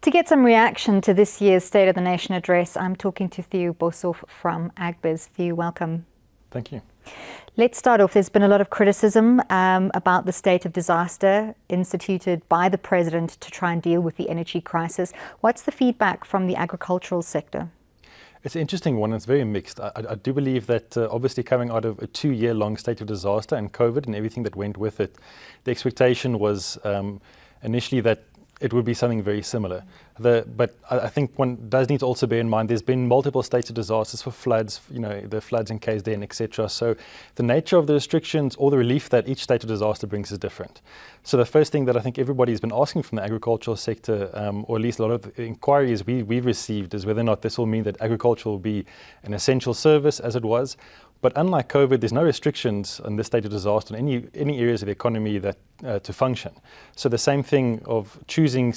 To get some reaction to this year's State of the Nation address, I'm talking to Theo Boshoff from Agbiz. Theo, welcome. Thank you. Let's start off. There's been a lot of criticism about the state of disaster instituted by the President to try and deal with the energy crisis. What's the feedback from the agricultural sector? It's an interesting one. It's very mixed. I do believe that obviously coming out of a 2-year-long state of disaster and COVID and everything that went with it, the expectation was initially that it would be something very similar. But I think one does need to also bear in mind there's been multiple states of disasters for floods, the floods in KZN, etc. So the nature of the restrictions or the relief that each state of disaster brings is different. So the first thing that I think everybody's been asking from the agricultural sector, or at least a lot of the inquiries we've received, is whether or not this will mean that agriculture will be an essential service as it was. But unlike COVID, there's no restrictions on this state of disaster in any areas of the economy that to function. So the same thing of choosing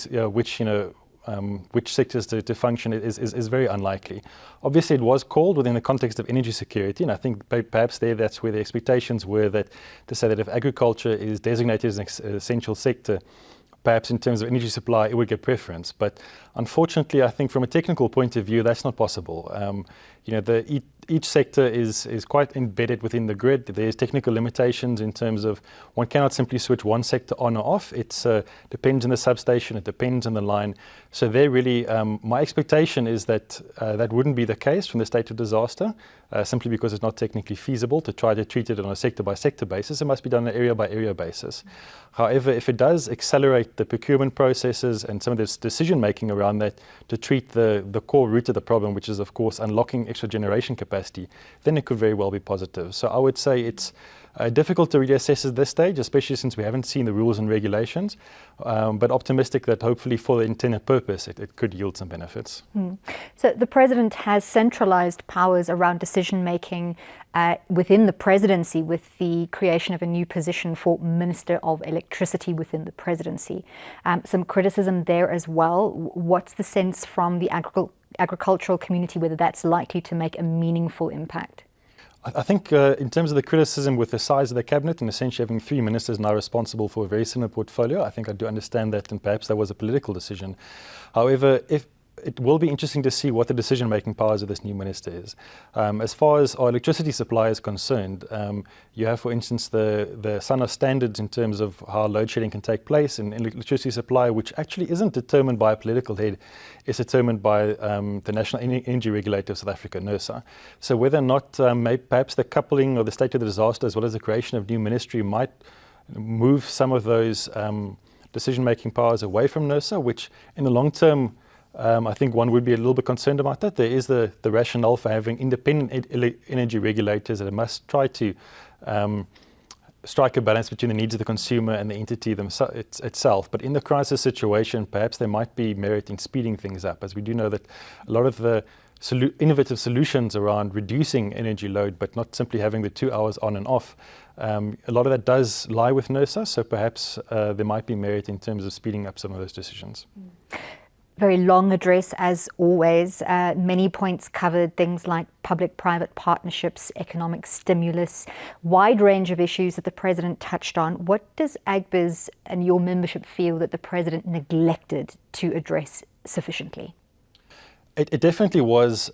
which sectors to function is very unlikely. Obviously, it was called within the context of energy security, and I think perhaps that's where the expectations were, that to say that if agriculture is designated as an essential sector, perhaps in terms of energy supply, it would get preference. But unfortunately, I think from a technical point of view, that's not possible. Each sector is quite embedded within the grid. There's technical limitations in terms of one cannot simply switch one sector on or off. It depends on the substation, it depends on the line. So there really, my expectation is that that wouldn't be the case from the state of disaster, simply because it's not technically feasible to try to treat it on a sector-by-sector basis. It must be done on an area-by-area basis. However, if it does accelerate the procurement processes and some of this decision-making around that to treat the core root of the problem, which is, of course, unlocking extra generation capacity, then it could very well be positive. So I would say it's difficult to really assess at this stage, especially since we haven't seen the rules and regulations, but optimistic that hopefully for the intended purpose, it could yield some benefits. So the President has centralized powers around decision-making within the presidency with the creation of a new position for Minister of Electricity within the presidency. Some criticism there as well. What's the sense from the agricultural community whether that's likely to make a meaningful impact? I think in terms of the criticism with the size of the cabinet and essentially having 3 ministers now responsible for a very similar portfolio, I think I do understand that, and perhaps that was a political decision. However, it will be interesting to see what the decision-making powers of this new minister is. As far as our electricity supply is concerned, you have, for instance, the SONA standards in terms of how load shedding can take place in electricity supply, which actually isn't determined by a political head. It's determined by the National Energy Regulator of South Africa, NERSA. So whether or not perhaps the coupling of the state of the disaster as well as the creation of new ministry might move some of those decision-making powers away from NERSA, which in the long term, I think one would be a little bit concerned about that. There is the rationale for having independent energy regulators that must try to strike a balance between the needs of the consumer and the entity itself. But in the crisis situation, perhaps there might be merit in speeding things up, as we do know that a lot of the innovative solutions around reducing energy load, but not simply having the 2 hours on and off, a lot of that does lie with NERSA, so perhaps there might be merit in terms of speeding up some of those decisions. Very long address, as always. Many points covered, things like public-private partnerships, economic stimulus, wide range of issues that the President touched on. What does Agbiz and your membership feel that the President neglected to address sufficiently? It definitely was.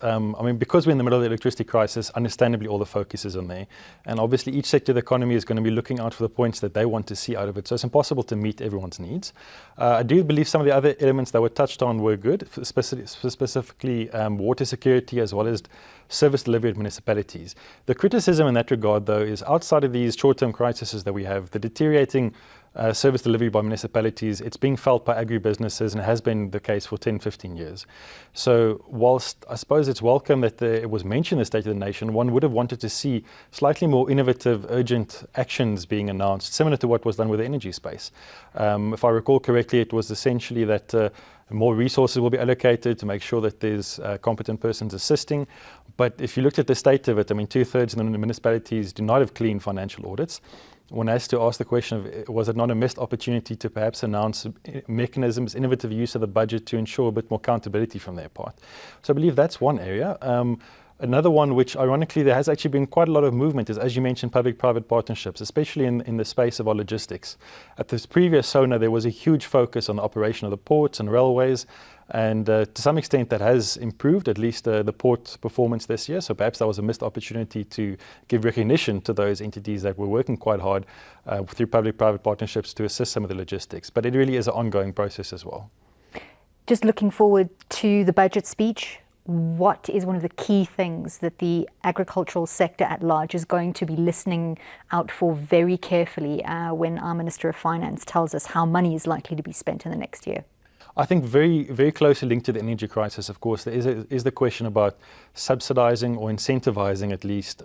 Because we're in the middle of the electricity crisis, understandably all the focus is on there. And obviously each sector of the economy is going to be looking out for the points that they want to see out of it. So it's impossible to meet everyone's needs. I do believe some of the other elements that were touched on were good, specifically water security as well as service delivery at municipalities. The criticism in that regard, though, is outside of these short-term crises that we have, the deteriorating service delivery by municipalities, it's being felt by agribusinesses and has been the case for 10, 15 years. So whilst I suppose it's welcome that it was mentioned in the State of the Nation, one would have wanted to see slightly more innovative, urgent actions being announced, similar to what was done with the energy space. If I recall correctly, it was essentially that more resources will be allocated to make sure that there's competent persons assisting. But if you looked at the state of it, 2/3 of the municipalities do not have clean financial audits. One has to ask the question of, was it not a missed opportunity to perhaps announce mechanisms, innovative use of the budget to ensure a bit more accountability from their part? So I believe that's one area. Another one, which ironically there has actually been quite a lot of movement, is, as you mentioned, public-private partnerships, especially in the space of our logistics. At this previous SONA, there was a huge focus on the operation of the ports and railways. And to some extent that has improved, at least the port performance this year. So perhaps that was a missed opportunity to give recognition to those entities that were working quite hard through public-private partnerships to assist some of the logistics. But it really is an ongoing process as well. Just looking forward to the budget speech, what is one of the key things that the agricultural sector at large is going to be listening out for very carefully when our Minister of Finance tells us how money is likely to be spent in the next year? I think very, very closely linked to the energy crisis, of course, there is the question about subsidizing or incentivizing at least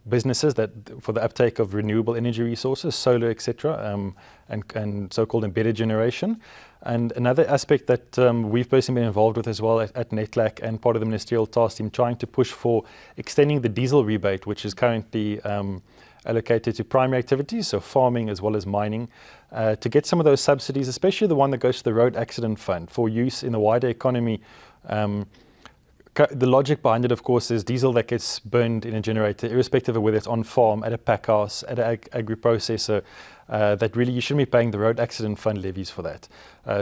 businesses that for the uptake of renewable energy resources, solar, etc., and so-called embedded generation. And another aspect that we've personally been involved with as well at NETLAC and part of the ministerial task team, trying to push for extending the diesel rebate, which is currently allocated to primary activities, so farming as well as mining, to get some of those subsidies, especially the one that goes to the road accident fund for use in the wider economy. The logic behind it, of course, is diesel that gets burned in a generator, irrespective of whether it's on farm, at a pack house, at an agri-processor, that really you shouldn't be paying the road accident fund levies for that.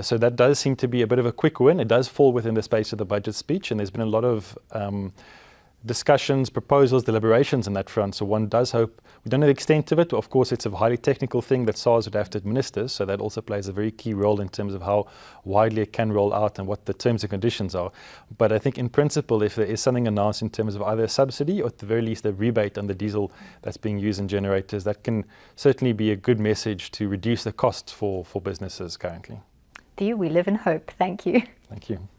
So that does seem to be a bit of a quick win. It does fall within the space of the budget speech, and there's been a lot of discussions, proposals, deliberations on that front. So one does hope, we don't know the extent of it. Of course, it's a highly technical thing that SARS would have to administer. So that also plays a very key role in terms of how widely it can roll out and what the terms and conditions are. But I think in principle, if there is something announced in terms of either a subsidy or at the very least a rebate on the diesel that's being used in generators, that can certainly be a good message to reduce the costs for businesses currently. Theo, we live in hope. Thank you. Thank you.